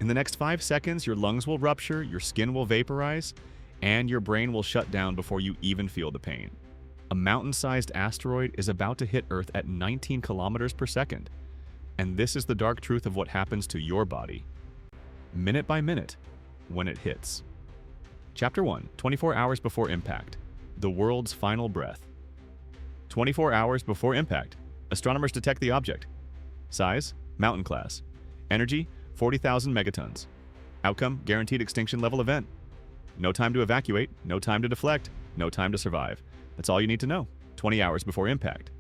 In the next 5 seconds, your lungs will rupture, your skin will vaporize, and your brain will shut down before you even feel the pain. A mountain-sized asteroid is about to hit Earth at 19 kilometers per second. And this is the dark truth of what happens to your body, minute by minute, when it hits. Chapter 1, 24 hours before impact. The world's final breath. 24 hours before impact. Astronomers detect the object. Size, mountain class. Energy, 40,000 megatons. Outcome, guaranteed extinction level event. No time to evacuate, no time to deflect, no time to survive. That's all you need to know, 20 hours before impact.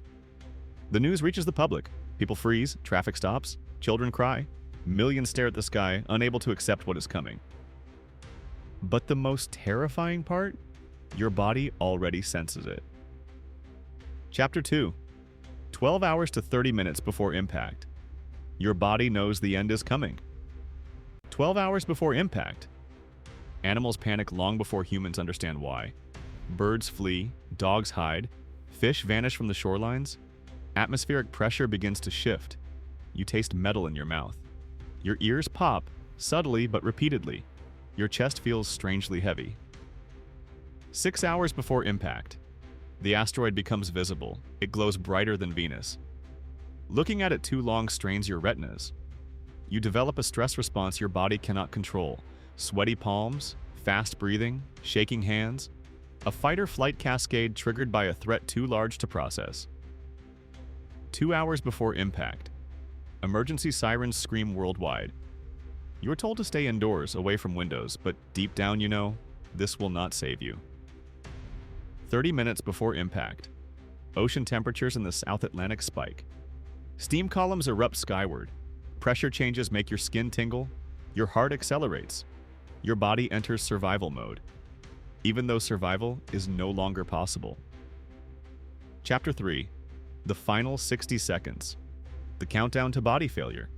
The news reaches the public. People freeze, traffic stops, children cry, millions stare at the sky, unable to accept what is coming. But the most terrifying part? Your body already senses it. Chapter 2, 12 hours to 30 minutes before impact. Your body knows the end is coming. 12 hours before impact. Animals panic long before humans understand why. Birds flee, dogs hide, fish vanish from the shorelines. Atmospheric pressure begins to shift. You taste metal in your mouth. Your ears pop, subtly but repeatedly. Your chest feels strangely heavy. 6 hours before impact. The asteroid becomes visible. It glows brighter than Venus. Looking at it too long strains your retinas. You develop a stress response your body cannot control. Sweaty palms, fast breathing, shaking hands. A fight-or-flight cascade triggered by a threat too large to process. 2 hours before impact. Emergency sirens scream worldwide. You are told to stay indoors, away from windows, but deep down you know, this will not save you. 30 minutes before impact. Ocean temperatures in the South Atlantic spike. Steam columns erupt skyward. Pressure changes make your skin tingle. Your heart accelerates. Your body enters survival mode, even though survival is no longer possible. Chapter 3. The final 60 seconds. The countdown to body failure.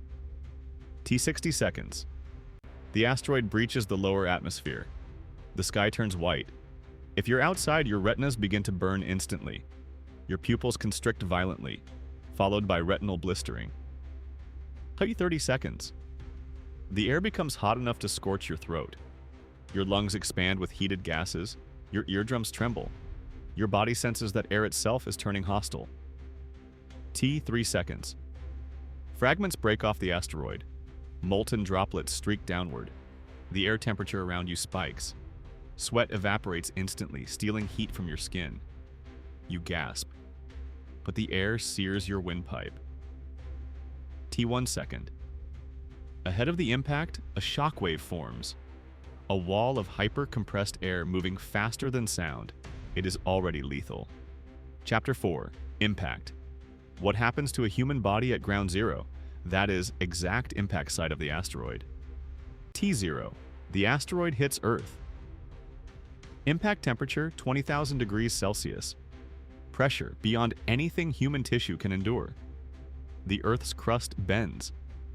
T60 seconds. The asteroid breaches the lower atmosphere. The sky turns white. If you're outside, your retinas begin to burn instantly. Your pupils constrict violently, followed by retinal blistering. T30 seconds. The air becomes hot enough to scorch your throat. Your lungs expand with heated gases. Your eardrums tremble. Your body senses that air itself is turning hostile. T3 seconds. Fragments break off the asteroid. Molten droplets streak downward. The air temperature around you spikes. Sweat evaporates instantly, stealing heat from your skin. You gasp, but the air sears your windpipe. T1 second. Ahead of the impact, a shockwave forms. A wall of hyper-compressed air moving faster than sound. It is already lethal. Chapter 4. Impact. What happens to a human body at ground zero? That is, exact impact site of the asteroid. T0. The asteroid hits Earth. Impact temperature, 20,000 degrees Celsius. Pressure beyond anything human tissue can endure. The Earth's crust bends.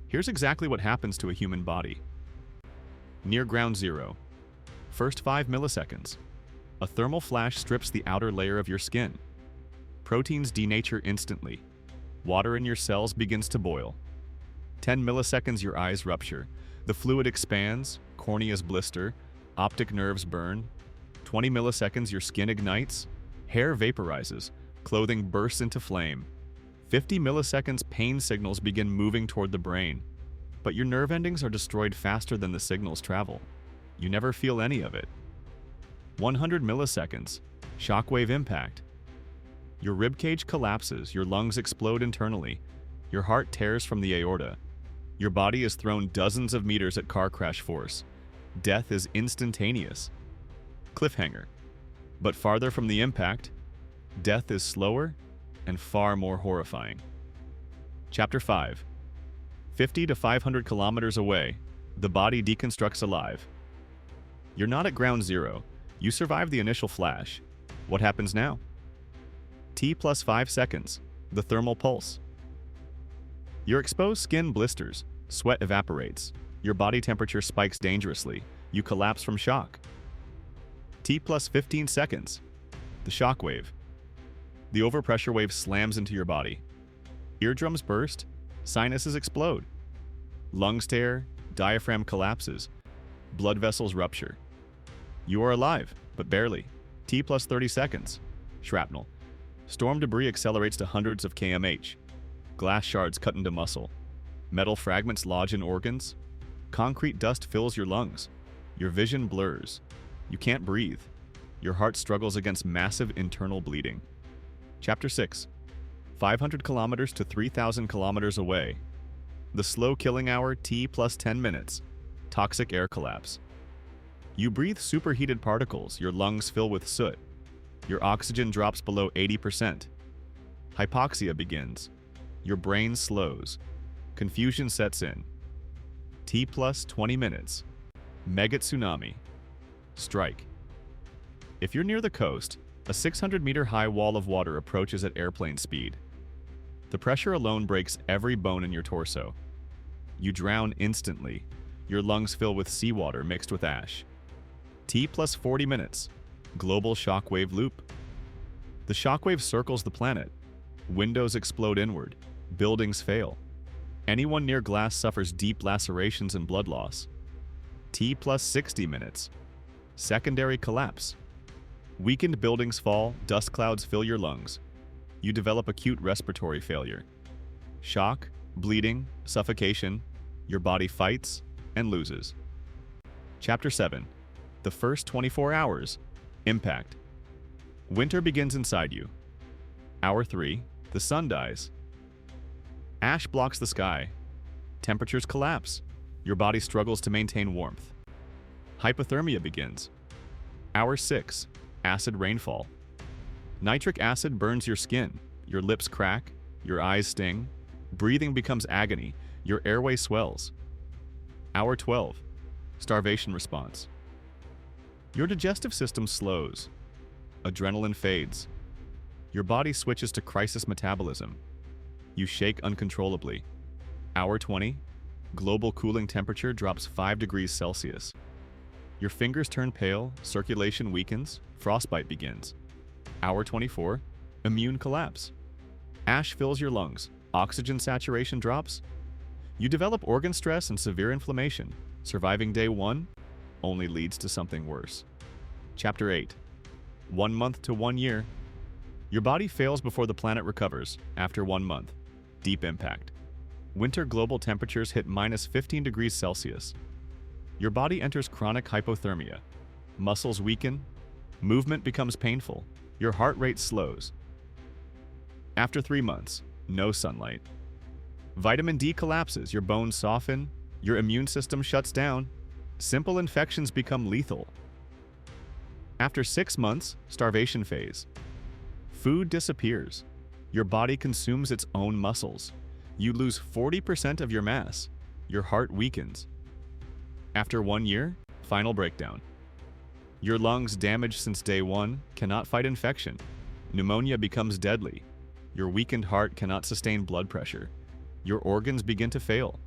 Here's exactly what happens to a human body. Near ground zero. First 5 milliseconds. A thermal flash strips the outer layer of your skin. Proteins denature instantly. Water in your cells begins to boil. 10 milliseconds, your eyes rupture. The fluid expands, corneas blister, optic nerves burn. 20 milliseconds, your skin ignites, hair vaporizes, clothing bursts into flame. 50 milliseconds, pain signals begin moving toward the brain. But your nerve endings are destroyed faster than the signals travel. You never feel any of it. 100 milliseconds, shockwave impact. Your ribcage collapses, your lungs explode internally, your heart tears from the aorta. Your body is thrown dozens of meters at car crash force. Death is instantaneous. Cliffhanger. But farther from the impact, death is slower and far more horrifying. Chapter 5. 50 to 500 kilometers away, the body deconstructs alive. You're not at ground zero. You survive the initial flash. What happens now? T plus 5 seconds, the thermal pulse. Your exposed skin blisters, sweat evaporates, your body temperature spikes dangerously, you collapse from shock. T plus 15 seconds, the shockwave. The overpressure wave slams into your body. Eardrums burst, sinuses explode. Lungs tear, Diaphragm collapses. Blood vessels rupture. You are alive, but barely. T plus 30 seconds. Shrapnel. Storm debris accelerates to hundreds of kmh. Glass shards cut into muscle. Metal fragments lodge in organs. Concrete dust fills your lungs. Your vision blurs. You can't breathe. Your heart struggles against massive internal bleeding. Chapter 6. 500 kilometers to 3,000 kilometers away. The slow killing hour T plus 10 minutes. Toxic air collapse. You breathe superheated particles, your lungs fill with soot. Your oxygen drops below 80%. Hypoxia begins. Your brain slows. Confusion sets in. T plus 20 minutes. Mega tsunami. Strike. If you're near the coast, a 600-meter high wall of water approaches at airplane speed. The pressure alone breaks every bone in your torso. You drown instantly. Your lungs fill with seawater mixed with ash. T plus 40 minutes. Global shockwave loop. The shockwave circles the planet. Windows explode inward. Buildings fail. Anyone near glass suffers deep lacerations and blood loss. T plus 60 minutes. Secondary collapse. Weakened buildings fall, dust clouds fill your lungs. You develop acute respiratory failure. Shock, bleeding, suffocation. Your body fights and loses. Chapter 7. The first 24 hours. Impact. Winter begins inside you. Hour 3. The sun dies. Ash blocks the sky. Temperatures collapse. Your body struggles to maintain warmth. Hypothermia begins. Hour 6. Acid rainfall. Nitric acid burns your skin. Your lips crack. Your eyes sting. Breathing becomes agony. Your airway swells. Hour 12. Starvation response. Your digestive system slows. Adrenaline fades. Your body switches to crisis metabolism. You shake uncontrollably. Hour 20. Global cooling temperature drops 5 degrees Celsius. Your fingers turn pale, circulation weakens, frostbite begins. Hour 24. Immune collapse. Ash fills your lungs. Oxygen saturation drops. You develop organ stress and severe inflammation. Surviving day 1 only leads to something worse. Chapter 8. 1 month to 1 year. Your body fails before the planet recovers. After 1 month. Deep impact. Winter global temperatures hit minus 15 degrees Celsius. Your body enters chronic hypothermia. Muscles weaken. Movement becomes painful. Your heart rate slows. After 3 months, no sunlight. Vitamin D collapses, your bones soften, your immune system shuts down. Simple infections become lethal. After 6 months, starvation phase. Food disappears. Your body consumes its own muscles. You lose 40% of your mass. Your heart weakens. After 1 year, final breakdown. Your lungs, damaged since day 1, cannot fight infection. Pneumonia becomes deadly. Your weakened heart cannot sustain blood pressure. Your organs begin to fail.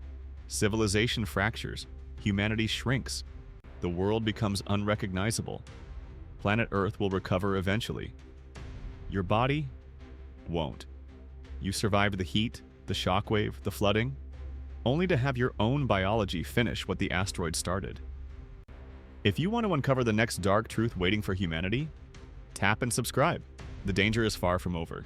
Civilization fractures. Humanity shrinks. The world becomes unrecognizable. Planet Earth will recover eventually. Your body won't. You survived the heat, the shockwave, the flooding, only to have your own biology finish what the asteroid started. If you want to uncover the next dark truth waiting for humanity, tap and subscribe. The danger is far from over.